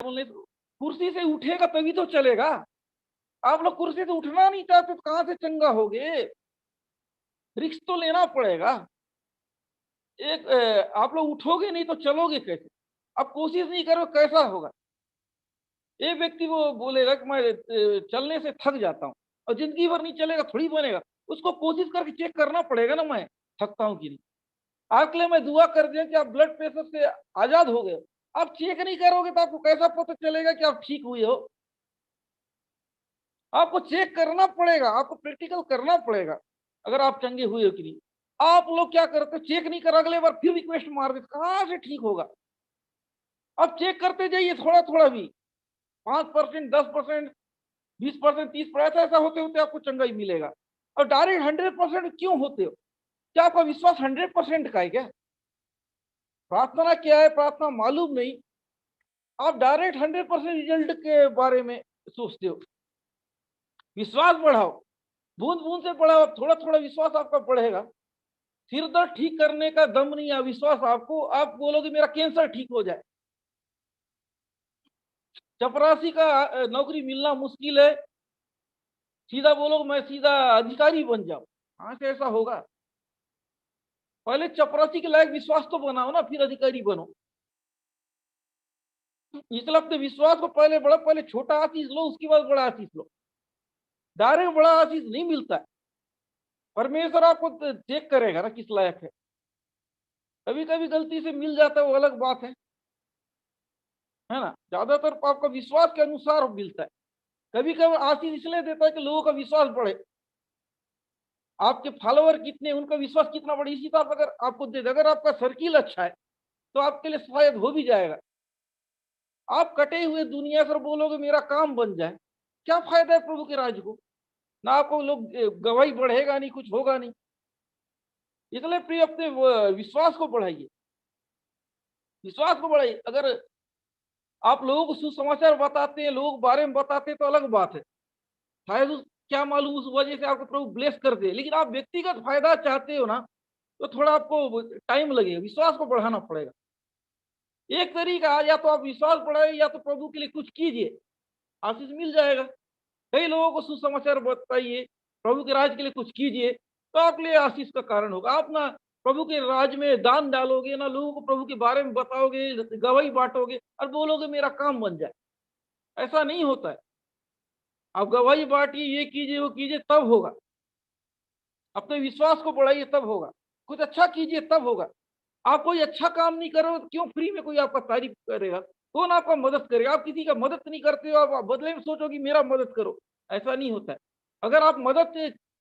बोलने से, कुर्सी से उठेगा तभी तो चलेगा। आप लोग कुर्सी से उठना नहीं चाहते तो कहां से चंगा होगे? रिस्क तो लेना पड़ेगा। आप लोग उठोगे नहीं तो चलोगे कैसे? आप कोशिश नहीं करो कैसा होगा? एक व्यक्ति वो बोलेगा कि मैं चलने से थक जाता हूँ, और जिंदगी भर नहीं चलेगा थोड़ी बनेगा। उसको कोशिश करके चेक करना पड़ेगा ना, मैं थकता हूँ कि नहीं। आपके लिए मैं दुआ कर दिया कि आप ब्लड प्रेशर से आजाद हो गए। आप चेक नहीं करोगे तो आपको कैसा पता चलेगा कि आप ठीक हुए हो? आपको चेक करना पड़ेगा, आपको प्रैक्टिकल करना पड़ेगा अगर आप चंगे हुए हो कि नहीं। आप लोग क्या करते हो, चेक नहीं कर, अगले बार फिर रिक्वेस्ट मार देते, कहां से ठीक होगा? आप चेक करते जाइए थोड़ा थोड़ा भी, 5%, 10%, 20%, 30%, ऐसा होते होते आपको चंगाई मिलेगा। और डायरेक्ट 100% क्यों होते हो? क्या आपका विश्वास 100% का है क्या? प्रार्थना क्या है, प्रार्थना मालूम नहीं, आप डायरेक्ट 100% रिजल्ट के बारे में सोचते हो। विश्वास बढ़ाओ, बूंद बूंद से बढ़ाओ, थोड़ा थोड़ा विश्वास आपका बढ़ेगा। सिर दर्द ठीक करने का दम नहीं है विश्वास आपको। आप बोलोगे मेरा कैंसर ठीक हो जाए। चपरासी का नौकरी मिलना मुश्किल है, सीधा बोलो मैं सीधा अधिकारी बन जाऊं, कहां से ऐसा होगा? पहले चपरासी के लायक विश्वास तो बनाओ ना, फिर अधिकारी बनो। इसलिए अपने विश्वास को पहले बड़ा, पहले छोटा आशीष लो, उसके बाद बड़ा आशीष लो। डायरेक्ट बड़ा आशीष नहीं मिलता है। परमेश्वर आपको चेक करेगा ना किस लायक है। कभी कभी गलती से मिल जाता है, वो अलग बात है ना। ज्यादातर आपका विश्वास के अनुसार मिलता है। कभी कभी आशीष इसलिए देता है कि लोगों का विश्वास बढ़े। आपके फॉलोअर कितने, उनका विश्वास कितना बढ़े, इसी तरह अगर आपको दे दे, अगर आपका सर्किल अच्छा है तो आपके लिए शायद हो भी जाएगा। आप कटे हुए दुनिया से बोलोगे मेरा काम बन जाए, क्या फायदा है प्रभु के राज को? ना आपको लोग गवाही बढ़ेगा नहीं, कुछ होगा नहीं। इसलिए प्रिय अपने विश्वास को बढ़ाइए, विश्वास को बढ़ाइए। अगर आप लोगों को सुसमाचार बताते हैं, लोगों के बारे में बताते हैं तो अलग बात है, शायद क्या मालूम उस वजह से आपको प्रभु ब्लेस कर दे। लेकिन आप व्यक्तिगत फायदा चाहते हो ना, तो थोड़ा आपको टाइम लगेगा, विश्वास को बढ़ाना पड़ेगा। एक तरीका, या तो आप विश्वास बढ़ाइए या तो प्रभु के लिए कुछ कीजिए, आशीष मिल जाएगा। कई लोगों को सुसमाचार बताइए, प्रभु के राज के लिए कुछ कीजिए, तो आपके लिए आशीष का कारण होगा। आप ना प्रभु के राज में दान डालोगे, ना लोगों को प्रभु के बारे में बताओगे, गवाही बांटोगे और बोलोगे मेरा काम बन जाए, ऐसा नहीं होता है। आप गवाही बांटिए, ये कीजिए वो कीजिए, तब होगा। अपने विश्वास को बढ़ाइए, तब होगा। कुछ अच्छा कीजिए, तब होगा। आप कोई अच्छा काम नहीं करोगे तो क्यों फ्री में कोई आपका तारीफ करेगा? कौन आपका मदद करेगा? आप किसी का मदद नहीं करते हो, आप बदले में सोचो कि मेरा मदद करो, ऐसा नहीं होता है। अगर आप मदद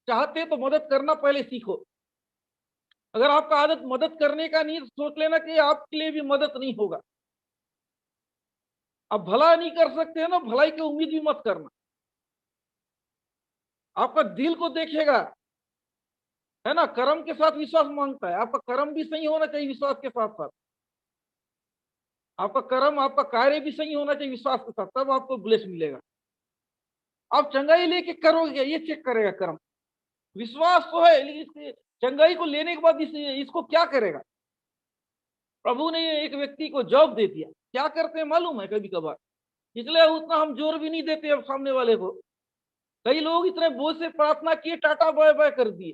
चाहते हैं तो मदद करना पहले सीखो। अगर आपका आदत मदद करने का नहीं, तो सोच लेना कि आपके लिए भी मदद नहीं होगा। आप भला नहीं कर सकते हैं ना, भलाई की उम्मीद भी मत करना। आपका दिल को देखेगा, है ना। कर्म के साथ विश्वास मांगता है, आपका कर्म भी सही होना चाहिए विश्वास के साथ साथ। आपका कर्म, आपका कार्य भी सही होना चाहिए विश्वास के साथ, तब आपको ब्लेस मिलेगा। आप चंगाई लेके करोगे, ये चेक करेगा कर्म। विश्वास तो है, लेकिन चंगाई को लेने के बाद इसको क्या करेगा? प्रभु ने एक व्यक्ति को जॉब दे दिया, क्या करते हैं मालूम है? कभी कभार इसलिए उतना हम जोर भी नहीं देते अब सामने वाले को। कई लोग इतने बोझ से प्रार्थना किए, टाटा बाय बाय कर दिए।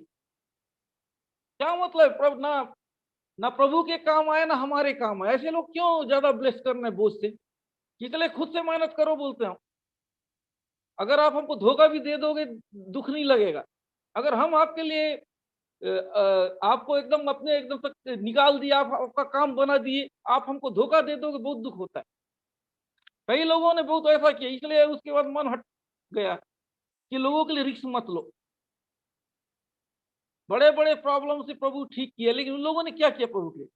क्या मतलब? प्रभु ना, ना प्रभु के काम आए ना हमारे काम आए, ऐसे लोग क्यों ज्यादा ब्लेस करना है बोझ से? इसलिए खुद से मेहनत करो बोलते हैं। अगर आप हमको धोखा भी दे दोगे, दुख नहीं लगेगा। अगर हम आपके लिए आपको एकदम अपने एकदम तक निकाल दिया, आप आपका काम बना दिए, आप हमको धोखा दे दोगे, बहुत दुख होता है। कई लोगों ने बहुत ऐसा किया, इसलिए उसके बाद मन हट गया कि लोगों के लिए रिस्क मत लो। बड़े बड़े प्रॉब्लम से प्रभु ठीक किया, लेकिन उन लोगों ने क्या किया प्रभु के लिए?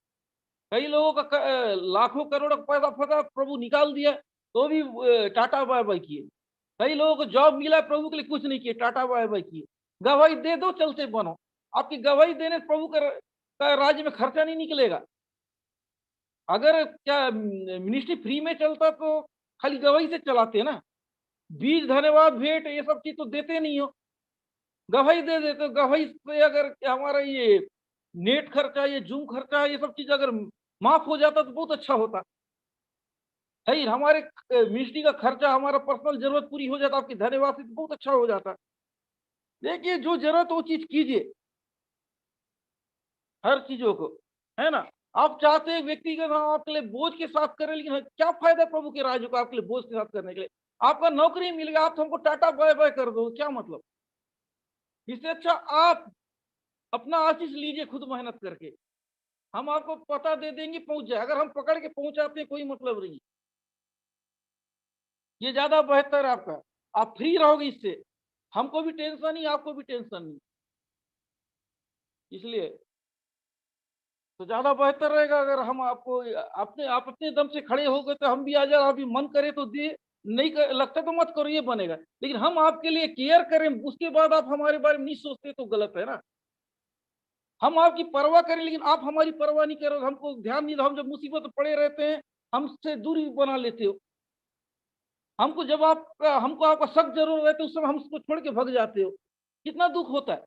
कई लोगों का लाखों करोड़ों का पैसा फंसा, प्रभु निकाल दिया तो भी टाटा बाय बाय किए। कई लोगों को जॉब मिला, प्रभु के लिए कुछ नहीं किए, टाटा बाय बाय किए। गवाही दे दो, चलते बनो। आपकी गवाही देने से प्रभु का राज्य में खर्चा नहीं निकलेगा। अगर क्या मिनिस्ट्री फ्री में चलता तो खाली गवाही से चलाते ना। बीज, धन्यवाद, भेंट, ये सब चीज तो देते नहीं हो, गवाही दे देते हो। गवाही से अगर हमारा ये नेट खर्चा, ये जूम खर्चा, ये सब चीज अगर माफ हो जाता तो बहुत अच्छा होता। भाई हमारे मिनिस्ट्री का खर्चा, हमारा पर्सनल जरूरत पूरी हो जाता, आपकी धन्यवाद से तो बहुत अच्छा हो जाता। देखिए जो जरूरत वो चीज कीजिए, हर चीजों को, है ना। आप चाहते हैं व्यक्तिगत हम आपके लिए बोझ के साथ करें, लेकिन क्या फायदा प्रभु के राज्य को आपके लिए बोझ के साथ करने के लिए? आपका नौकरी मिल गया, आप तो हमको टाटा बाय बाय कर दो, क्या मतलब? इससे अच्छा आप अपना आशीष लीजिए खुद मेहनत करके, हम आपको पता दे देंगे, पहुंच जाए। अगर हम पकड़ के पहुंचाते हैं कोई मतलब नहीं, ये ज्यादा बेहतर है आपका। आप फ्री रहोगे इससे, हमको भी टेंशन नहीं, आपको भी टेंशन नहीं। इसलिए तो ज्यादा बेहतर रहेगा अगर हम आपको आप अपने दम से खड़े हो गए तो हम भी आ जाए, अभी मन करे तो दे, नहीं लगता तो मत करो, ये बनेगा। लेकिन हम आपके लिए केयर करें, उसके बाद आप हमारे बारे में नहीं सोचते तो गलत है ना। हम आपकी परवाह करें लेकिन आप हमारी परवाह नहीं करो, हमको ध्यान नहीं दो, हम जब मुसीबत में पड़े रहते हैं हमसे दूरी बना लेते हो। हमको जब आप हमको आपका सख्त जरूरत है तो उस समय हम उसको छोड़ के भग जाते हो, कितना दुख होता है।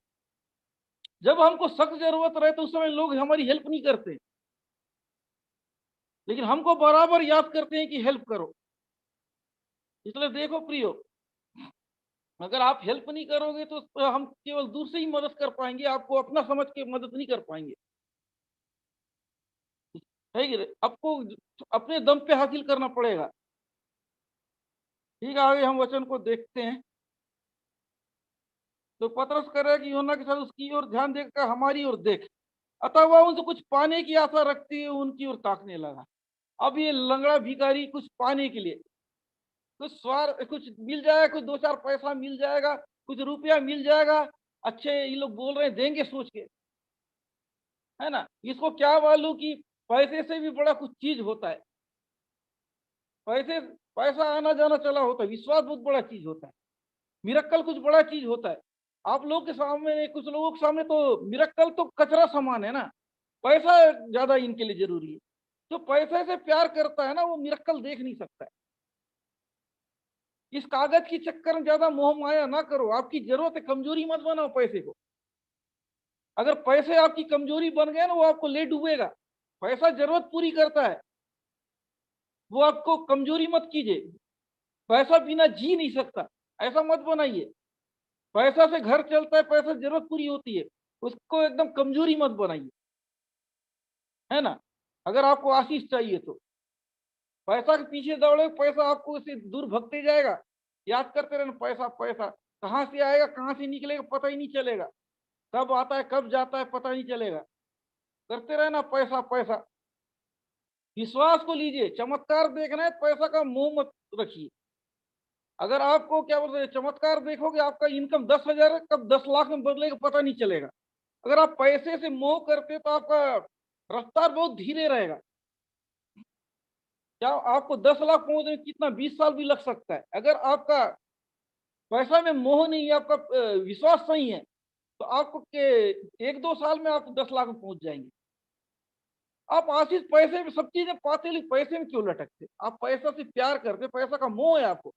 जब हमको सख्त जरूरत रहे तो उस समय लोग हमारी हेल्प नहीं करते, लेकिन हमको बराबर याद करते हैं कि हेल्प करो। इसलिए देखो प्रियो, अगर आप हेल्प नहीं करोगे तो हम केवल दूर से ही मदद कर पाएंगे, आपको अपना समझ के मदद नहीं कर पाएंगे। है कि नहीं? आपको अपने दम पे हासिल करना पड़ेगा। ठीक है, आगे हम वचन को देखते हैं। तो पतरस करे कि यूहन्ना के साथ उसकी ओर ध्यान देकर हमारी ओर देख, अतः वह उनसे कुछ पाने की आशा रखती है, उनकी ओर ताकने लगा। अब ये लंगड़ा भिखारी कुछ पाने के लिए, कुछ स्वार कुछ मिल जाएगा, कुछ दो चार पैसा मिल जाएगा, कुछ रुपया मिल जाएगा, अच्छे ये लोग बोल रहे हैं देंगे सोच के, है ना। इसको क्या मालूम कि पैसे से भी बड़ा कुछ चीज होता है। पैसे पैसा आना जाना चला होता है, विश्वास बहुत बड़ा चीज होता है, मिरक्कल कुछ बड़ा चीज होता है। आप लोग के सामने, कुछ लोगों के सामने तो मिरक्कल तो कचरा सामान है ना, पैसा ज्यादा इनके लिए जरूरी है। जो पैसे से प्यार करता है ना वो मिरक्कल देख नहीं सकता है। इस कागज की चक्कर में ज्यादा मोह माया ना करो, आपकी जरूरत है, कमजोरी मत बनाओ पैसे को। अगर पैसे आपकी कमजोरी बन गए ना वो आपको ले डूबेगा। पैसा जरूरत पूरी करता है, वो आपको कमजोरी मत कीजिए। पैसा बिना जी नहीं सकता, ऐसा मत बनाइए। पैसा से घर चलता है, पैसा जरूरत पूरी होती है, उसको एकदम कमजोरी मत बनाइए, है ना। अगर आपको आशीष चाहिए तो पैसा के पीछे दौड़े, पैसा आपको इससे दूर भगते जाएगा। याद करते रहना, पैसा पैसा कहाँ से आएगा कहाँ से निकलेगा पता ही नहीं चलेगा, कब आता है कब जाता है पता नहीं चलेगा। करते रहना पैसा पैसा। विश्वास को लीजिए, चमत्कार देखना है, पैसा का मोह मत रखिए। अगर आपको क्या बोलते हैं चमत्कार देखोगे, आपका इनकम 10,000 कब 10 लाख में बदलेगा पता नहीं चलेगा। अगर आप पैसे से मोह करते तो आपका रफ्तार बहुत धीरे रहेगा। क्या आपको 10 लाख पहुंचने में कितना 20 साल भी लग सकता है। अगर आपका पैसा में मोह नहीं है, आपका विश्वास सही है, तो आपको के 1-2 साल में आप 10 लाख में पहुंच जाएंगे। आप आशीष पैसे में सब चीजें पाते, लेकिन पैसे में क्यों लटकते? आप पैसा से प्यार करते, पैसा का मोह है आपको,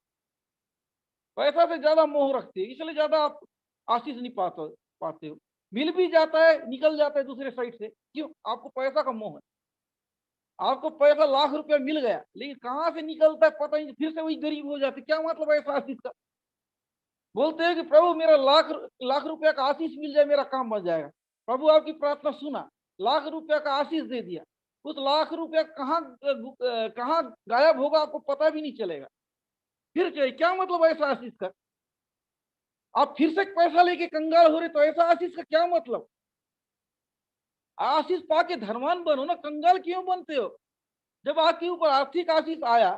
पैसा से ज्यादा मोह रखते हैं, इसलिए ज्यादा आप आशीष नहीं पाते हो। मिल भी जाता है निकल जाता है दूसरे साइड से, क्यों? आपको पैसा का मोह है। आपको पैसा लाख रुपया मिल गया, लेकिन कहाँ से निकलता है पता नहीं, फिर से वही गरीब हो जाते। क्या मतलब है ऐसा आशीष का? बोलते हैं कि प्रभु मेरा लाख लाख रुपया का आशीष मिल जाए, मेरा काम बन जाएगा। प्रभु आपकी प्रार्थना सुना, लाख रुपया का आशीष दे दिया, उस लाख रुपया कहाँ कहाँ गायब होगा आपको पता भी नहीं चलेगा। फिर क्या मतलब ऐसा आशीष का? आप फिर से पैसा लेके कंगाल हो रहे, तो ऐसा आशीष का क्या मतलब? आशीष पाके धनवान बनो ना, कंगाल क्यों बनते हो? जब आपके ऊपर आर्थिक आशीष आया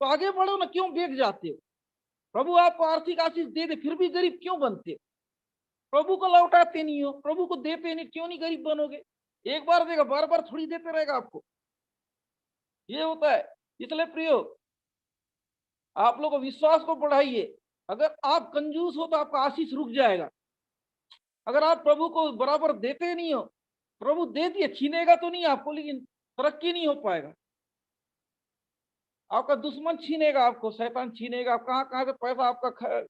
तो आगे बढ़ो ना, क्यों बेग जाते हो? प्रभु आपको आर्थिक आशीष दे दे फिर भी गरीब क्यों बनते हो? प्रभु को लौटाते नहीं हो, प्रभु को देते नहीं, क्यों नहीं गरीब बनोगे? एक बार देगा, बार बार थोड़ी देते रहेगा आपको, ये होता है। इसलिए प्रियो, आप लोग विश्वास को बढ़ाइए। अगर आप कंजूस हो तो आपका आशीष रुक जाएगा। अगर आप प्रभु को बराबर देते नहीं हो, प्रभु दे दिए, छीनेगा तो नहीं आपको, लेकिन तरक्की नहीं हो पाएगा। आपका दुश्मन छीनेगा, आपको शैतान छीनेगा। आप कहाँ कहाँ से पैसा आपका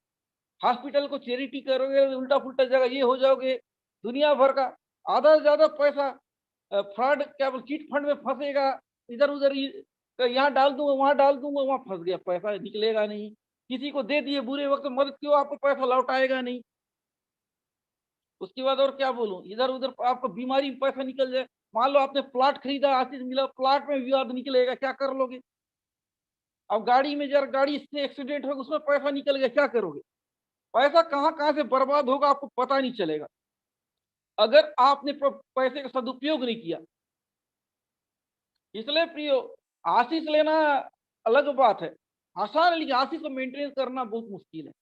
हॉस्पिटल को चैरिटी करोगे, उल्टा पुल्टा जगह ये हो जाओगे, दुनिया भर का आधा से ज्यादा पैसा फ्रॉड क्या बोल चीट फंड में फंसेगा, इधर उधर ही तो यहाँ डाल दूंगा, वहां डाल दूंगा, वहां फंस गया, पैसा निकलेगा नहीं। किसी को दे दिए बुरे वक्त में मदद की, आपको पैसा लौट आएगा नहीं। उसके बाद और क्या बोलूं, इधर उधर आपको बीमारी में पैसा निकल जाए। मान लो आपने प्लाट खरीदा, आशीष मिला, प्लाट में विवाद निकलेगा, क्या कर लोगे? अब गाड़ी में जरा गाड़ी से एक्सीडेंट होगा, उसमें पैसा निकल गया, क्या करोगे? पैसा कहाँ कहाँ से बर्बाद होगा आपको पता नहीं चलेगा, अगर आपने पैसे का सदुपयोग नहीं किया। इसलिए प्रियो, आशीष लेना अलग बात है, आसान है, लेकिन आशीष को मेंटेन करना बहुत मुश्किल है।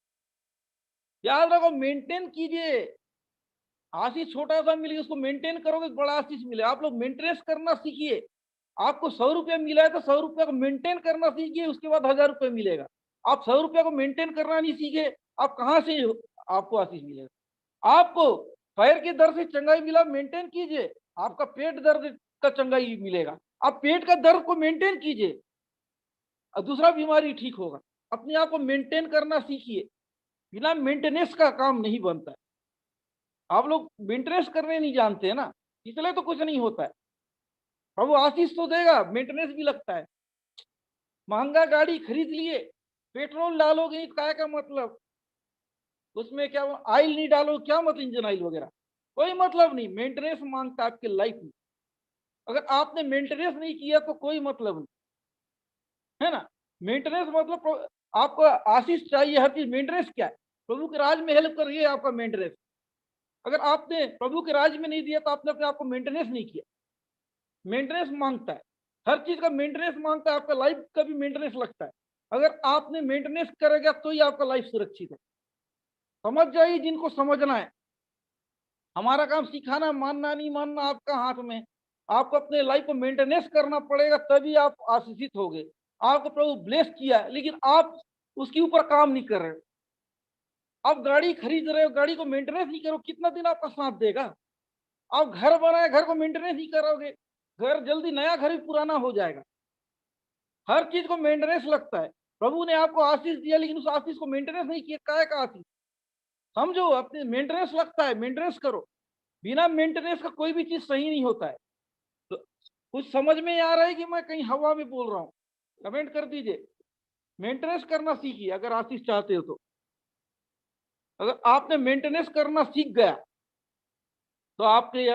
याद रखो, मेंटेन कीजिए। आशीष छोटा सा मिले, उसको मेंटेन करोगे तो बड़ा आशीष मिले। आप लोग मेंटेनेंस करना सीखिए। आपको 100 रुपया मिला है तो 100 रुपया को मेंटेन करना सीखिए, उसके बाद 1000 रुपये मिलेगा। आप 100 रुपया को मेंटेन करना नहीं सीखे, आप कहाँ से आपको आशीष मिलेगा? आपको पैर के दर्द से चंगाई मिला, मेंटेन कीजिए, आपका पेट दर्द का चंगाई मिलेगा। आप पेट का दर्द को मेंटेन कीजिए और दूसरा बीमारी ठीक होगा। अपने आप को मेंटेन करना सीखिए, बिना मेंटेनेंस का काम नहीं बनता है। आप लोग मेंटेनेंस करने नहीं जानते हैं ना, इसलिए तो कुछ नहीं होता है। प्रभु आशीष तो देगा, मेंटेनेंस भी लगता है। महंगा गाड़ी खरीद लिए, पेट्रोल डालोगे नहीं, क्या का मतलब? उसमें क्या ऑयल नहीं डालोगे, क्या मतलब? इंजन ऑयल वगैरह कोई मतलब नहीं। मेंटेनेंस मांगता है आपके लाइफ में। अगर आपने मेंटेनेंस नहीं किया तो कोई मतलब नहीं, है ना? मेंटेनेंस मतलब आपको आशीष चाहिए हर चीज। मेंटेनेंस क्या है? प्रभु के राज में हेल्प कर रही है आपका मेंटेनेंस। अगर आपने प्रभु के राज में नहीं दिया तो आपने अपने आपको मेंटेनेंस नहीं किया। मेंटेनेंस मांगता है, हर चीज का मेंटेनेंस मांगता है। आपका लाइफ का भी मेंटेनेंस लगता है। अगर आपने मेंटेनेंस करेगा तो ही आपका लाइफ सुरक्षित है। समझ जाइए जिनको समझना है। हमारा काम सिखाना, मानना नहीं मानना आपका हाथ में। आपको अपने लाइफ को मेंटेनेंस करना पड़ेगा, तभी आप आशीषित होगे। आपको प्रभु ब्लेस किया, लेकिन आप उसके ऊपर काम नहीं कर रहे हो। आप गाड़ी खरीद रहे हो, गाड़ी को मेंटेनेंस नहीं करो, कितना दिन आपका साथ देगा? आप घर बनाए, घर को मेंटेनेंस नहीं करोगे, घर जल्दी, नया घर भी पुराना हो जाएगा। हर चीज को मेंटेनेंस लगता है। प्रभु ने आपको आशीष दिया, लेकिन उस आशीष को मेंटेनेंस नहीं किया, काय का आशीष? समझो, अपने मेंटेनेंस लगता है, मेंटेनेंस करो। बिना मेंटेनेंस का कोई भी चीज सही नहीं होता है। तो कुछ समझ में आ रहा है कि मैं कहीं हवा में बोल रहा हूँ? कमेंट कर दीजिए। मेंटेनेंस करना सीखिए अगर आशीष चाहते हो तो। अगर आपने मेंटेनेंस करना सीख गया तो आपके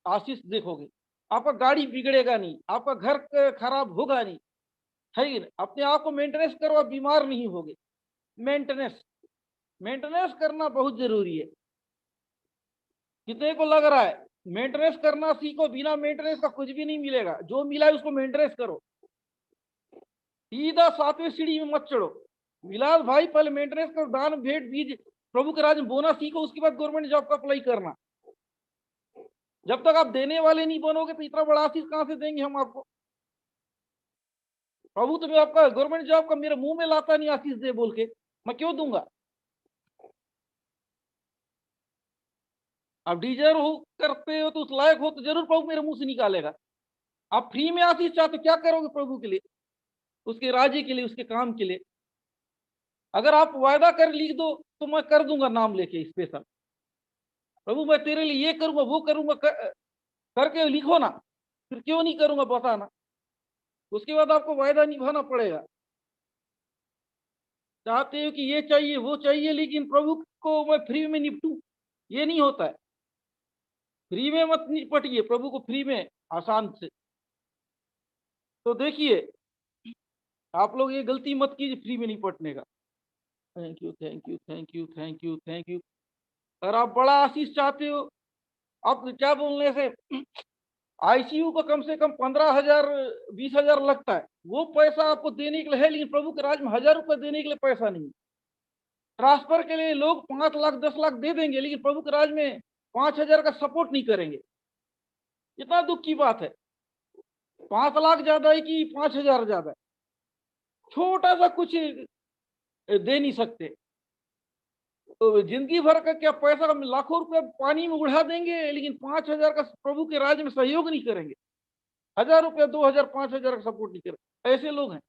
आशीष देखोगे। आपका गाड़ी बिगड़ेगा नहीं, आपका घर खराब होगा नहीं, है कि नहीं? अपने आप को मेंटेनेंस करो, आप बीमार नहीं होगे। मेंटेनेंस, मेंटेनेंस करना बहुत जरूरी है। कितने को लग रहा है मेंटेनेंस करना सीखो? बिना मेंटेनेंस का कुछ भी नहीं मिलेगा। जो मिला है उसको मेंटेनेंस करो। सीधा 7वीं सीढ़ी में मत चढ़ो। विलास भाई, पहले मेंटेनेंस करो, दान भेंट बीज प्रभु के राज में बोना सीखो, उसके बाद गवर्नमेंट जॉब का अप्लाई करना। जब तक आप देने वाले नहीं बनोगे तो इतना बड़ा आशीष कहां से देंगे हम आपको? प्रभु तुम्हें आपका गवर्नमेंट जॉब का मेरे मुंह में लाता नहीं आशीष दे बोल के, मैं क्यों दूंगा? आप डिजर्व हो करते हो तो उस लायक हो तो जरूर प्रभु मेरे मुंह से निकालेगा। आप फ्री में आशीष चाहते, क्या करोगे प्रभु के लिए, उसके राज्य के लिए, उसके काम के लिए? अगर आप वायदा कर लिख दो तो मैं कर दूंगा नाम लेके स्पेशल, प्रभु मैं तेरे लिए ये करूंगा, वो करूंगा, करके लिखो ना। फिर क्यों नहीं करूंगा बताना? उसके बाद आपको वायदा निभाना पड़ेगा। चाहते हो कि ये चाहिए वो चाहिए, लेकिन प्रभु को मैं फ्री में निपटूं, ये नहीं होता है। फ्री में मत निपटिए प्रभु को, फ्री में आसान से। तो देखिए, आप लोग ये गलती मत कीजिए फ्री में निपटने का। Thank you, thank you, thank you, thank you, thank you. अगर आप बड़ा आशीष चाहते हो, आप क्या बोलने से, आईसीयू को कम से कम 15,000 20,000 लगता है, वो पैसा आपको देने के लिए है, लेकिन प्रभु के राज में 1,000 रुपए देने के लिए पैसा नहीं। ट्रांसफर के लिए लोग 5 लाख 10 लाख दे देंगे, लेकिन प्रभु के राज में 5,000 का सपोर्ट नहीं करेंगे। इतना दुख की बात है। 5 लाख ज्यादा है कि 5,000 ज्यादा है? छोटा सा कुछ दे नहीं सकते तो जिंदगी भर का क्या पैसा, लाखों रुपए पानी में उड़ा देंगे, लेकिन 5,000 का प्रभु के राज में सहयोग नहीं करेंगे। 1,000 रुपया, 2,000, 5,000 का सपोर्ट नहीं करेंगे। ऐसे लोग हैं,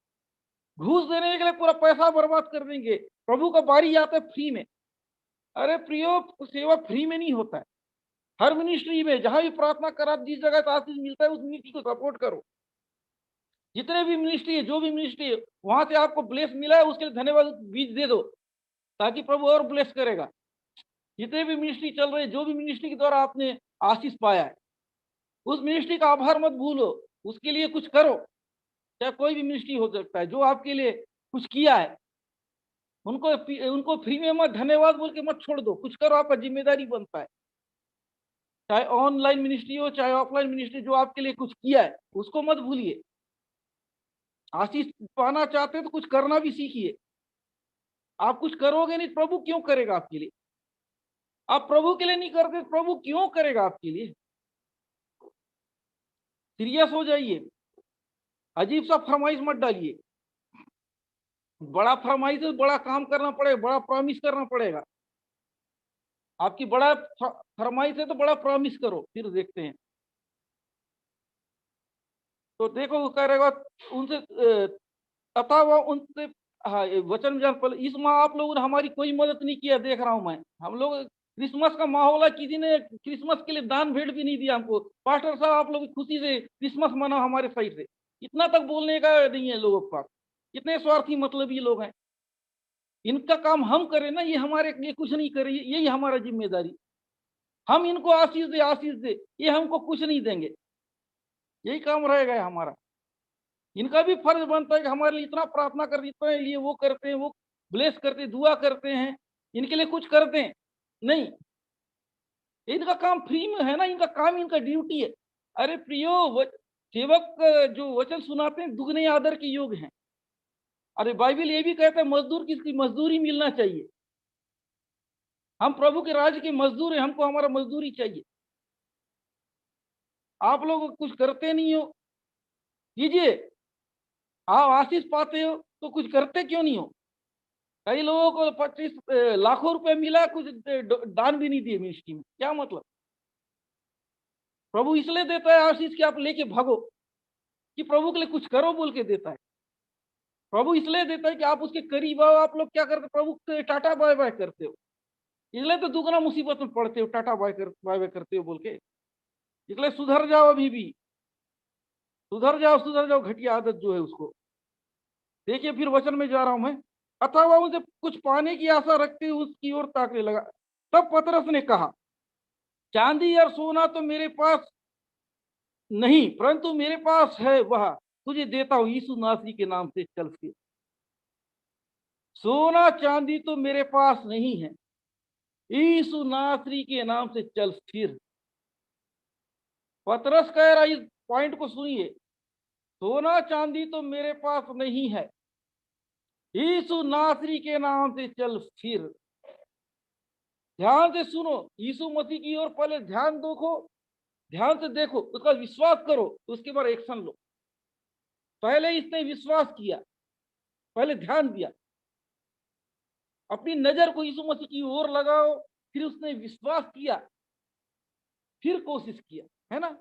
घूस देने के लिए पूरा पैसा बर्बाद कर देंगे। प्रभु का बारी आता है फ्री में। अरे प्रियो, सेवा फ्री में नहीं होता है। हर मिनिस्ट्री में जहां भी प्रार्थना करा, जिस जगह से आशीष मिलता है उस मिनिस्ट्री को सपोर्ट करो। जितने भी मिनिस्ट्री है, जो भी मिनिस्ट्री है, वहां से आपको ब्लेस मिला है, उसके लिए धन्यवाद बीज दे दो, ताकि प्रभु और ब्लेस करेगा। जितने भी मिनिस्ट्री चल रहे हैं, जो भी मिनिस्ट्री के द्वारा आपने आशीष पाया है, उस मिनिस्ट्री का आभार मत भूलो, उसके लिए कुछ करो। चाहे कोई भी मिनिस्ट्री हो सकता है, जो आपके लिए कुछ किया है, उनको उनको फ्री में मत धन्यवाद बोल के मत छोड़ दो, कुछ करो, आपका जिम्मेदारी बनता है। चाहे ऑनलाइन मिनिस्ट्री हो, चाहे ऑफलाइन मिनिस्ट्री, जो आपके लिए कुछ किया है उसको मत भूलिए। आशीष पाना चाहते हैं तो कुछ करना भी सीखिए। आप कुछ करोगे नहीं, प्रभु क्यों करेगा आपके लिए? आप प्रभु के लिए नहीं करते, प्रभु क्यों करेगा आपके लिए? सीरियस हो जाइए, अजीब सा फरमाइश मत डालिए। बड़ा फरमाइश है, बड़ा काम करना पड़ेगा, बड़ा प्रॉमिस करना पड़ेगा। आपकी बड़ा फरमाइश है तो बड़ा प्रॉमिस करो, फिर देखते हैं। तो देखो वो कह रहेगा उनसे अतः वह उनसे, हाँ वचन में जान, इस माह आप लोगों ने हमारी कोई मदद नहीं किया, देख रहा हूं मैं। हम लोग क्रिसमस का माहौल है, किसी ने क्रिसमस के लिए दान भेंट भी नहीं दिया हमको। पास्टर साहब आप लोग खुशी से क्रिसमस मनाओ हमारे साइड से, इतना तक बोलने का नहीं है लोगों के पास। कितने स्वार्थी मतलब ये लोग हैं। इनका काम हम करें ना, ये हमारे लिए कुछ नहीं करे, यही हमारा जिम्मेदारी। हम इनको आशीष दे, आशीष दे, ये हमको कुछ नहीं देंगे, यही काम रहेगा हमारा। इनका भी फर्ज बनता है कि हमारे लिए इतना प्रार्थना कर, इतने लिए वो करते हैं, वो ब्लेस करते, दुआ करते हैं, इनके लिए कुछ करते हैं नहीं। इनका काम फ्री में है ना, इनका काम, इनका ड्यूटी है। अरे प्रियो, सेवक जो वचन सुनाते हैं दुगने आदर के योग हैं। अरे बाइबल ये भी कहता है मजदूर किसकी मजदूरी मिलना चाहिए। हम प्रभु के राज्य के मजदूर हैं, हमको हमारा मजदूरी चाहिए। आप लोग कुछ करते नहीं हो, कीजिए। आप आशीष पाते हो तो कुछ करते क्यों नहीं हो? कई लोगों को 25 लाखों रुपए मिला, कुछ दान भी नहीं दिए मिनिस्ट्री में, क्या मतलब? प्रभु इसलिए देता है आशीष कि आप लेके भागो, कि प्रभु के लिए कुछ करो बोल के देता है। प्रभु इसलिए देता है कि आप उसके करीब आओ। आप लोग क्या करते, प्रभु के टाटा बाय बाय करते हो, इसलिए तो दुगना मुसीबत में पड़ते हो, टाटा बाय बाय करते हो बोल के। इसलिए सुधर जाओ, अभी भी सुधर जाओ, सुधर जाओ, घटिया आदत जो है उसको। देखिए फिर वचन में जा रहा हूं मैं। अथवा उनसे कुछ पाने की आशा रखते हुए उसकी ओर ताकने लगा। तब पतरस ने कहा, चांदी और सोना तो मेरे पास नहीं, परंतु मेरे पास है, वह तुझे देता हूं, यीशु नासरी के नाम से चल फिर। सोना चांदी तो मेरे पास नहीं है, यीशु नासरी के नाम से चल फिर। पतरस कह रहा, इस पॉइंट को सुनिए। सोना चांदी तो मेरे पास नहीं है, यीशु नासरी के नाम से चल फिर। ध्यान से सुनो, यीशु मसीह की ओर पहले ध्यान देखो, ध्यान से देखो, उसका विश्वास करो, उसके बाद एक्शन लो। पहले इसने विश्वास किया, पहले ध्यान दिया, अपनी नजर को यीशु मसीह की ओर लगाओ, फिर उसने विश्वास किया, फिर कोशिश किया, है ना?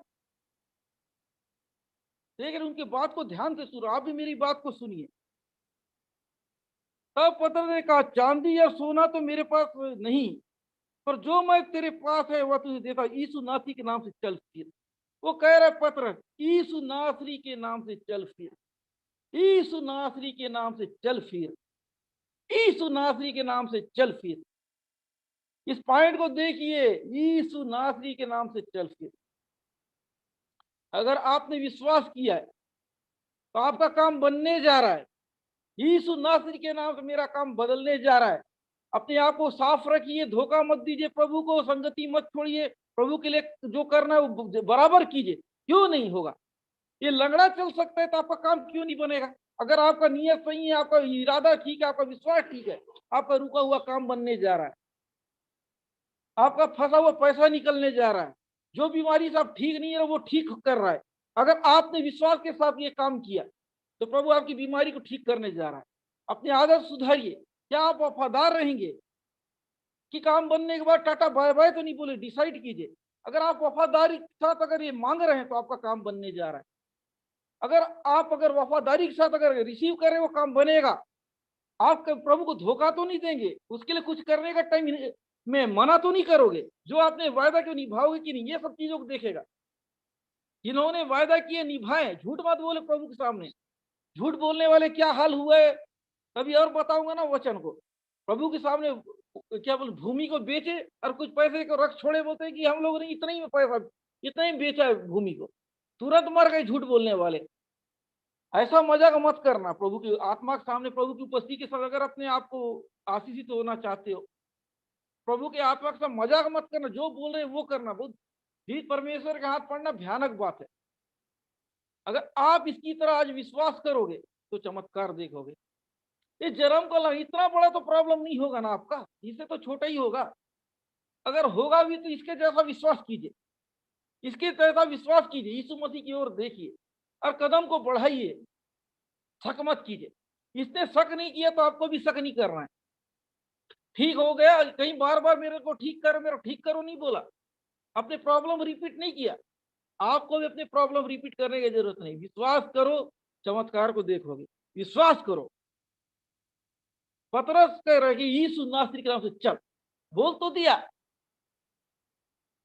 लेकिन उनकी बात को ध्यान से सुनो, आप भी मेरी बात को सुनिए। तब पतरस ने कहा, चांदी या सोना तो मेरे पास नहीं, पर जो मैं तेरे पास है वह तुझे देता, यीशु नासरी के नाम से चल फिर। वो कह रहे पतरस, यीशु नासरी के नाम से चल फिर, यीशु नासरी के नाम से चल फिर, यीशु नासरी के नाम से चल फिर। इस पॉइंट को देखिए, यीशु नासरी के नाम से चल फिर। अगर आपने विश्वास किया है तो आपका काम बनने जा रहा है। यीशु नासरी के नाम से मेरा काम बदलने जा रहा है। अपने आप को साफ रखिए, धोखा मत दीजिए, प्रभु को संगति मत छोड़िए, प्रभु के लिए जो करना है वो बराबर कीजिए। क्यों नहीं होगा? ये लंगड़ा चल सकता है तो आपका काम क्यों नहीं बनेगा? अगर आपका नियत सही है, आपका इरादा ठीक है, आपका विश्वास ठीक है, आपका रुका हुआ काम बनने जा रहा है, आपका फंसा हुआ पैसा निकलने जा रहा है, जो बीमारी से आप ठीक नहीं है वो ठीक कर रहा है। अगर आपने विश्वास के साथ ये काम किया तो प्रभु आपकी बीमारी को ठीक करने जा रहा है। अपनी आदत सुधारिए। क्या आप वफादार रहेंगे कि काम बनने के बाद टाटा बाय बाय तो नहीं बोले? डिसाइड कीजिए। अगर आप वफादारी के साथ अगर ये मांग रहे हैं तो आपका काम बनने जा रहा है। अगर वफादारी के साथ अगर रिसीव करें वो काम बनेगा। आप प्रभु को धोखा तो नहीं देंगे, उसके लिए कुछ करने का टाइम में मना तो नहीं करोगे, जो आपने वायदा क्यों निभाओगे कि नहीं, ये सब चीजों को देखेगा। जिन्होंने वायदा किए निभाए, झूठ मत बोले प्रभु के सामने। झूठ बोलने वाले क्या हाल हुआ है कभी और बताऊंगा ना वचन को। प्रभु के सामने क्या बोल, भूमि को बेचे और कुछ पैसे को रख छोड़े, बोलते हैं कि हम लोगों ने इतना ही पैसा, इतना ही बेचा है भूमि को, तुरंत मर गए झूठ बोलने वाले। ऐसा मजाक मत करना प्रभु की आत्मा के सामने, प्रभु की उपस्थिति के साथ अगर अपने आप को आशीषित होना चाहते हो, प्रभु के आत्मा के साथ मजाक मत करना, जो बोल रहे हैं वो करना। बहुत भी परमेश्वर के हाथ पड़ना भयानक बात है। अगर आप इसकी तरह आज विश्वास करोगे तो चमत्कार देखोगे। ये जन्म का इतना बड़ा तो प्रॉब्लम नहीं होगा ना आपका, इससे तो छोटा ही होगा। अगर होगा भी तो इसके जैसा विश्वास कीजिए, इसके जैसा विश्वास कीजिए, यीशु मसीह की ओर देखिए और कदम को बढ़ाइए, शक मत कीजिए। इसने शक नहीं किया तो आपको भी शक नहीं करना है। ठीक हो गया, कहीं बार बार मेरे को ठीक करो, मेरे ठीक करो नहीं बोला, अपने प्रॉब्लम रिपीट नहीं किया। आपको भी अपने प्रॉब्लम रिपीट करने की जरूरत नहीं। विश्वास करो, चमत्कार को देखोगे। विश्वास करो। पतरस कह रहे कि यीशु नासरी के नाम से चल, बोल तो दिया,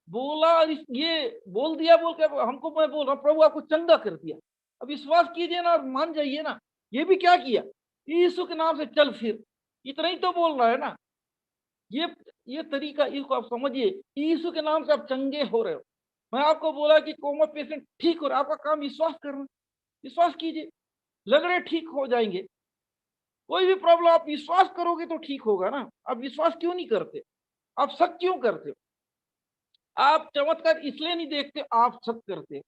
बोला, ये बोल दिया, बोल के हमको, मैं बोल रहा हूं प्रभु आपको चंगा कर दिया। अब विश्वास कीजिए ना और मान जाइए ना। ये भी क्या किया, यीशु के नाम से चल फिर, इतना ही तो बोल रहा है ना। ये तरीका, इसको आप समझिए, यीशु के नाम से आप चंगे हो रहे हो। मैं आपको बोला कि कोमा पेशेंट ठीक हो रहा है, आपका काम विश्वास करना। विश्वास कीजिए, लग रहे ठीक हो जाएंगे। कोई भी प्रॉब्लम आप विश्वास करोगे तो ठीक होगा ना। आप विश्वास क्यों नहीं करते, आप शक क्यों करते हो? आप चमत्कार इसलिए नहीं देखते, आप शक करते।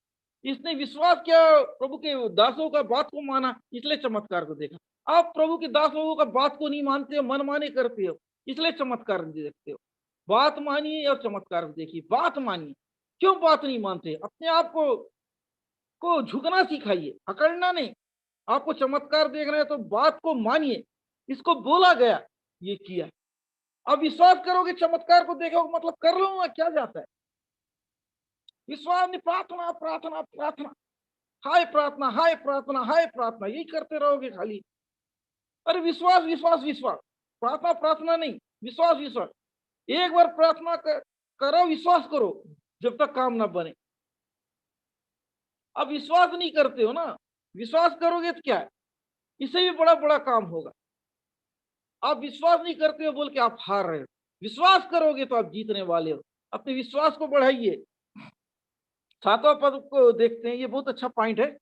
इसने विश्वास किया, प्रभु के दासों का बात को माना, इसलिए चमत्कार को देखा। आप प्रभु के दास लोगों का बात को नहीं मानते हो, मनमाने करते हो, इसलिए चमत्कार नहीं देखते हो। बात मानिए और चमत्कार देखिए। बात मानिए। क्यों बात नहीं मानते? अपने आप को झुकना सिखाइए, अकड़ना नहीं। आपको चमत्कार देखना है तो बात को मानिए। इसको बोला गया, ये किया। अब विश्वास करोगे, चमत्कार को देखोगे, मतलब कर लूंगा, क्या जाता है? विश्वास नहीं, प्रार्थना प्रार्थना प्रार्थना, हाय प्रार्थना हाय प्रार्थना हाय प्रार्थना, यही करते रहोगे खाली। अरे विश्वास विश्वास विश्वास, प्रार्थना प्रार्थना नहीं, विश्वास विश्वास। एक बार प्रार्थना करो, विश्वास करो जब तक काम ना बने। अब विश्वास नहीं करते हो ना, विश्वास करोगे तो क्या है, इससे भी बड़ा बड़ा काम होगा। आप विश्वास नहीं करते हो बोल के आप हार रहे हो। विश्वास करोगे तो आप जीतने वाले हो। अपने विश्वास को बढ़ाइए। 7वां पद को देखते हैं, ये बहुत अच्छा पॉइंट है।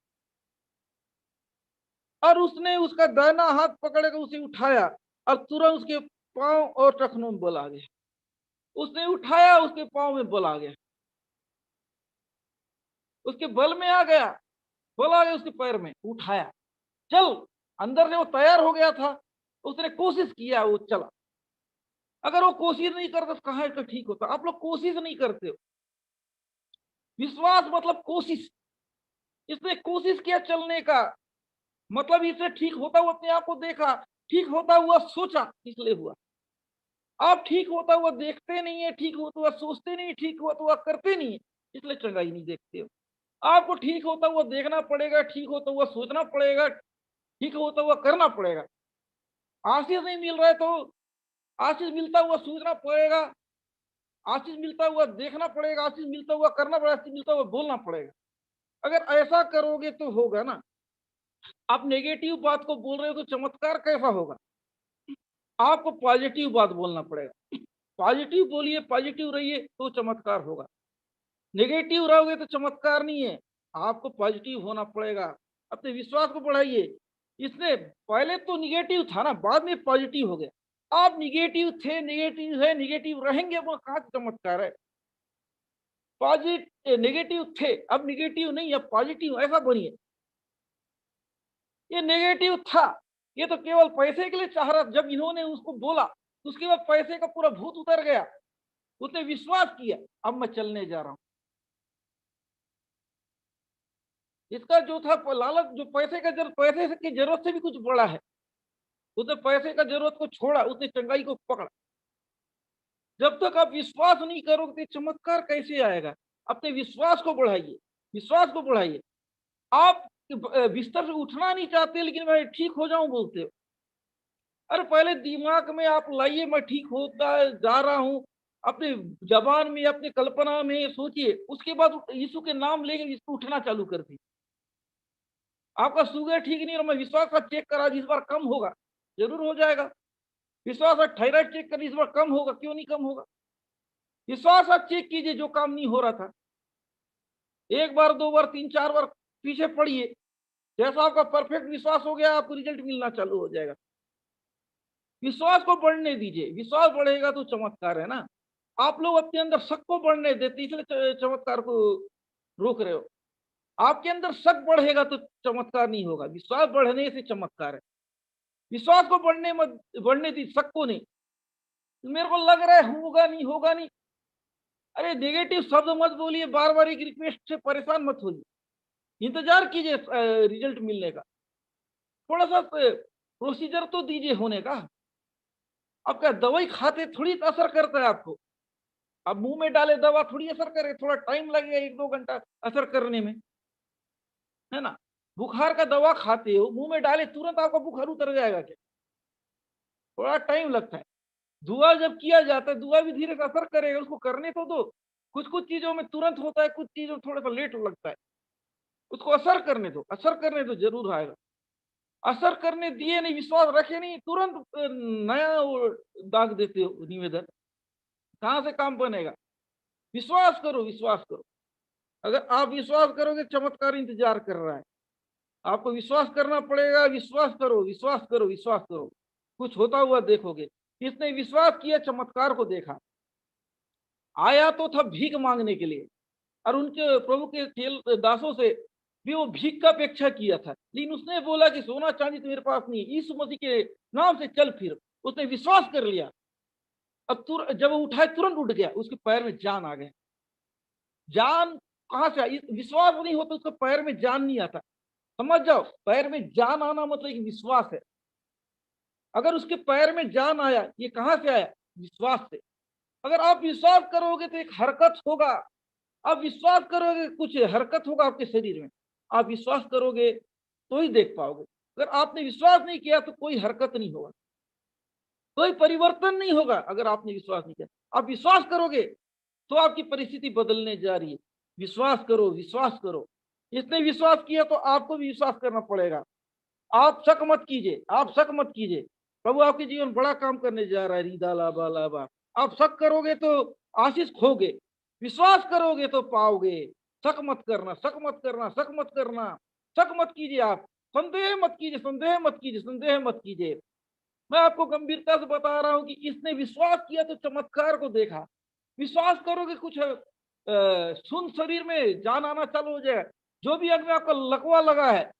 और उसने उसका दाहिना हाथ पकड़कर उसे उठाया और तुरंत उसके पांव और टखनों में बल आ गया। उसने उठाया, उसके पांव में बल आ गया, उसके बल में आ गया, बल आ गया उसके पैर में। उठाया, चल। अंदर से वो तैयार हो गया था, उसने कोशिश किया, वो चला। अगर वो कोशिश नहीं करता तो कहाँ का ठीक होता। आप लोग कोशिश नहीं करते हो। विश्वास मतलब कोशिश। इसने कोशिश किया चलने का, मतलब इसे ठीक होता हुआ अपने आप को देखा, ठीक होता हुआ सोचा, इसलिए हुआ। आप ठीक होता हुआ देखते नहीं है, ठीक होता हुआ सोचते नहीं, ठीक होता हुआ करते नहीं है, इसलिए चंगाई नहीं देखते हो। आपको ठीक होता हुआ देखना पड़ेगा, ठीक होता हुआ सोचना पड़ेगा, ठीक होता हुआ करना पड़ेगा। आशीष नहीं मिल रहा है तो आशीष मिलता हुआ सोचना पड़ेगा, आशीष मिलता हुआ देखना पड़ेगा, आशीष मिलता हुआ करना पड़ेगा, आशीष मिलता हुआ बोलना पड़ेगा। अगर ऐसा करोगे तो होगा ना। आप नेगेटिव बात को बोल रहे हो तो चमत्कार कैसा होगा? आपको पॉजिटिव बात बोलना पड़ेगा। पॉजिटिव बोलिए, पॉजिटिव रहिए तो चमत्कार होगा। नेगेटिव रहोगे तो चमत्कार नहीं है। आपको पॉजिटिव होना पड़ेगा। अपने विश्वास को बढ़ाइए। इसने पहले तो निगेटिव था ना, बाद में पॉजिटिव हो गया। आप निगेटिव थे, निगेटिव है, निगेटिव रहेंगे, वो कहाँ चमत्कार है? पॉजिटिव नेगेटिव थे, अब निगेटिव नहीं, अब पॉजिटिव, ऐसा बनिए। ये नेगेटिव था, ये तो केवल पैसे के लिए चाह रहा। जब इन्होंने उसको बोला तो उसके बाद पैसे का पूरा भूत उतर गया। उसने विश्वास किया, अब मैं चलने जा रहा हूं। इसका जो था लालच, जो पैसे का पैसे की जरूरत से भी कुछ बड़ा है। उसने पैसे का जरूरत को छोड़ा, उसने चंगाई को पकड़ा। जब तक आप विश्वास नहीं करोगे तो चमत्कार कैसे आएगा? अपने विश्वास को बढ़ाइए, विश्वास को बढ़ाइए। आप बिस्तर से उठना नहीं चाहते लेकिन मैं ठीक हो जाऊं बोलते हो। अरे पहले दिमाग में आप लाइए, मैं ठीक होता जा रहा हूं, अपने जबान में, अपनी कल्पना में सोचिए, उसके बाद यीशु के नाम लेके यीशु उठना चालू कर दी। आपका शुगर ठीक नहीं है, मैं विश्वास का चेक करा, इस बार कम होगा, जरूर हो जाएगा। विश्वास का थायराइड चेक कर, इस बार कम होगा, क्यों नहीं कम होगा। विश्वास का चेक कीजिए, जो काम नहीं हो रहा था, एक बार, दो बार, तीन चार बार पीछे पड़िए, जैसा आपका परफेक्ट विश्वास हो गया, आपको रिजल्ट मिलना चालू हो जाएगा। विश्वास को बढ़ने दीजिए, विश्वास बढ़ेगा तो चमत्कार है ना। आप लोग अपने अंदर शक को बढ़ने देते, इसलिए चमत्कार को रोक रहे हो। आपके अंदर शक बढ़ेगा तो चमत्कार नहीं होगा, विश्वास बढ़ने से चमत्कार है। विश्वास को बढ़ने दी, शक को नहीं। मेरे को लग रहा है होगा नहीं, होगा नहीं, अरे नेगेटिव शब्द मत बोलिए, बार बार एक रिक्वेस्ट से परेशान मत होइए, इंतजार कीजिए रिजल्ट मिलने का। थोड़ा सा प्रोसीजर तो दीजिए होने का। आपका दवाई खाते थोड़ी असर करता है आपको, अब मुंह में डाले दवा थोड़ी असर करे, थोड़ा टाइम लगेगा, एक दो घंटा असर करने में, है ना। बुखार का दवा खाते हो, मुंह में डाले तुरंत आपका बुखार उतर जाएगा क्या? थोड़ा टाइम लगता है। दुआ जब किया जाता है, दुआ भी धीरे से असर करेगा, उसको करने तो दो। कुछ कुछ चीजों में तुरंत होता है, कुछ चीजों में थोड़ा सा लेट लगता है, उसको असर करने दो, असर करने दो, जरूर आएगा। असर करने दिए नहीं, विश्वास रखे नहीं, तुरंत नया वो दाग देते हो निवेदन, कहां से काम बनेगा। विश्वास करो, विश्वास करो। अगर आप विश्वास करोगे, चमत्कार इंतजार कर रहा है। आपको विश्वास करना पड़ेगा, विश्वास करो, विश्वास करो, विश्वास करो, कुछ होता हुआ देखोगे। इसने विश्वास किया, चमत्कार को देखा। आया तो था भीख मांगने के लिए, और उनके प्रभु के चेल दासों से भी वो भीख का अपेक्षा किया था, लेकिन उसने बोला कि सोना चांदी तो मेरे पास नहीं, यीशु मसीह के नाम से चल फिर। उसने विश्वास कर लिया। अब जब वो उठाए, तुरंत उठ गया, उसके पैर में जान आ गया। जान कहां से आई? विश्वास नहीं होता, उसके पैर में जान नहीं आता। समझ जाओ, पैर में जान आना मतलब कि विश्वास है। अगर उसके पैर में जान आया, ये कहां से आया? विश्वास से। अगर आप विश्वास करोगे तो एक हरकत होगा। आप विश्वास करोगे, कुछ हरकत होगा आपके शरीर में। आप विश्वास करोगे तो ही देख पाओगे। अगर आपने विश्वास नहीं किया तो कोई हरकत नहीं होगा, कोई परिवर्तन नहीं होगा। अगर आपने विश्वास नहीं किया, आप विश्वास करोगे तो आपकी परिस्थिति बदलने जा रही है। विश्वास करो, विश्वास करो। इसने विश्वास किया तो आपको भी विश्वास करना पड़ेगा। आप शक मत कीजिए, आप शक मत कीजिए। प्रभु आपके जीवन बड़ा काम करने जा रहा है। रीदा लाबा लाबा। आप शक करोगे तो आशीष खोगे, विश्वास करोगे तो पाओगे। शक मत करना, शक मत करना, शक मत करना, शक मत कीजिए। आप संदेह मत कीजिए, संदेह मत कीजिए, संदेह मत कीजिए। मैं आपको गंभीरता से बता रहा हूं कि इसने विश्वास किया तो चमत्कार को देखा। विश्वास करोगे, कुछ सुन शरीर में जान आना चालू हो जाएगा। जो भी अंग में आपका लकवा लगा है,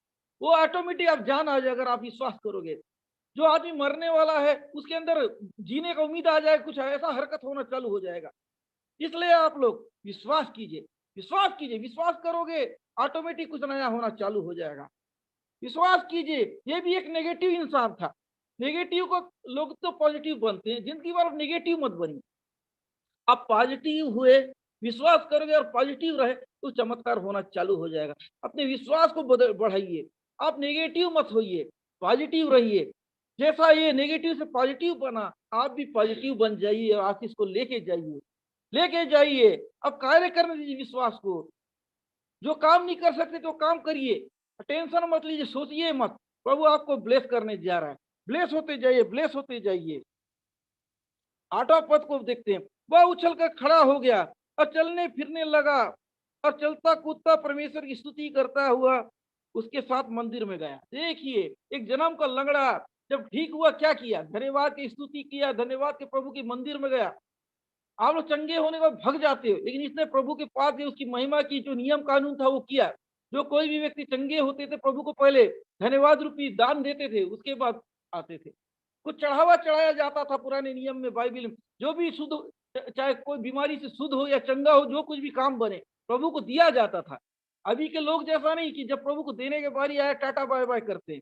वो ऑटोमेटिक आप जान आ जाए, अगर आप विश्वास करोगे। जो आदमी मरने वाला है, उसके अंदर जीने का उम्मीद आ जाए, कुछ ऐसा हरकत होना चालू हो जाएगा। इसलिए आप लोग विश्वास कीजिए, विश्वास कीजिए। विश्वास करोगे, ऑटोमेटिक कुछ नया होना चालू हो जाएगा। विश्वास कीजिए। ये भी एक नेगेटिव इंसान था। नेगेटिव को लोग तो पॉजिटिव बनते हैं, जिंदगी भर नेगेटिव मत बनिए। आप पॉजिटिव हुए, विश्वास करोगे और पॉजिटिव रहे तो चमत्कार होना चालू हो जाएगा। अपने विश्वास को बढ़ाइए। आप नेगेटिव मत होइए, पॉजिटिव रहिए। जैसा ये नेगेटिव से पॉजिटिव बना, आप भी पॉजिटिव बन जाइए और आशीष को लेके जाइए, लेके जाइए। अब कार्य करने दीजिए विश्वास को। जो काम नहीं कर सकते तो काम करिए, टेंशन मत लीजिए, सोचिए मत। प्रभु आपको ब्लेस करने जा रहा है। ब्लेस होते जाइए, ब्लेस होते जाइए। आठवां पद को देखते हैं। वह उछल कर खड़ा हो गया और चलने फिरने लगा, और चलता कूदता परमेश्वर की स्तुति करता हुआ उसके साथ मंदिर में गया। देखिए, एक जन्म का लंगड़ा जब ठीक हुआ, क्या किया? धन्यवाद की स्तुति किया, धन्यवाद के प्रभु के मंदिर में गया। आप लोग चंगे होने के बाद भग जाते हो, लेकिन इसने प्रभु के पास गए, उसकी महिमा की, जो नियम कानून था वो किया। जो कोई भी व्यक्ति चंगे होते थे, प्रभु को पहले धन्यवाद रूपी दान देते थे, उसके बाद आते थे। कुछ चढ़ावा चढ़ाया जाता था पुराने नियम में, बाइबल में। जो भी शुद्ध, चाहे कोई बीमारी से शुद्ध हो या चंगा हो, जो कुछ भी काम बने, प्रभु को दिया जाता था। अभी के लोग जैसा नहीं कि जब प्रभु को देने के बारी आया, टाटा बाय बाय करते हैं।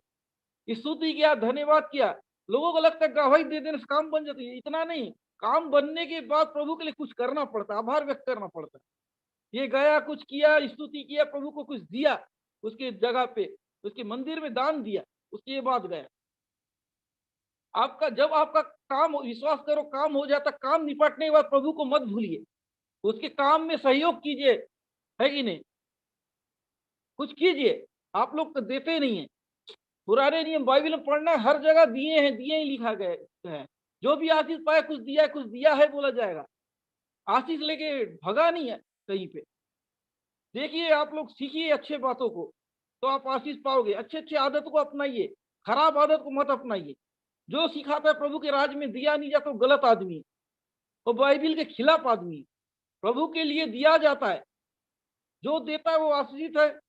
स्तुति किया, धन्यवाद किया, लोगों को लगता है गवाही दे देने से काम बन जाती है। इतना नहीं, काम बनने के बाद प्रभु के लिए कुछ करना पड़ता, आभार व्यक्त करना पड़ता। ये गया, कुछ किया, स्तुति किया, प्रभु को कुछ दिया, उसके जगह पे, उसके मंदिर में दान दिया, उसके बाद गया। आपका जब आपका काम विश्वास करो काम हो जाता, काम निपटने के बाद प्रभु को मत भूलिए, उसके काम में सहयोग कीजिए, है कि नहीं? कुछ कीजिए, आप लोग तो देते नहीं है। पुराने नियम बाइबल में पढ़ना, हर जगह दिए हैं, दिए ही लिखा गया है। जो भी आशीष पाए कुछ दिया है बोला जाएगा। आशीष लेके भगा नहीं है कहीं पे। देखिए आप लोग सीखिए अच्छे बातों को, तो आप आशीष पाओगे। अच्छे अच्छे आदतों को अपनाइए, खराब आदत को मत अपनाइए। जो सिखाता है प्रभु के राज में दिया नहीं जाता, तो गलत आदमी है, वो बाइबिल के खिलाफ आदमी है। प्रभु के लिए दिया जाता है, जो देता है वो आशीषित है,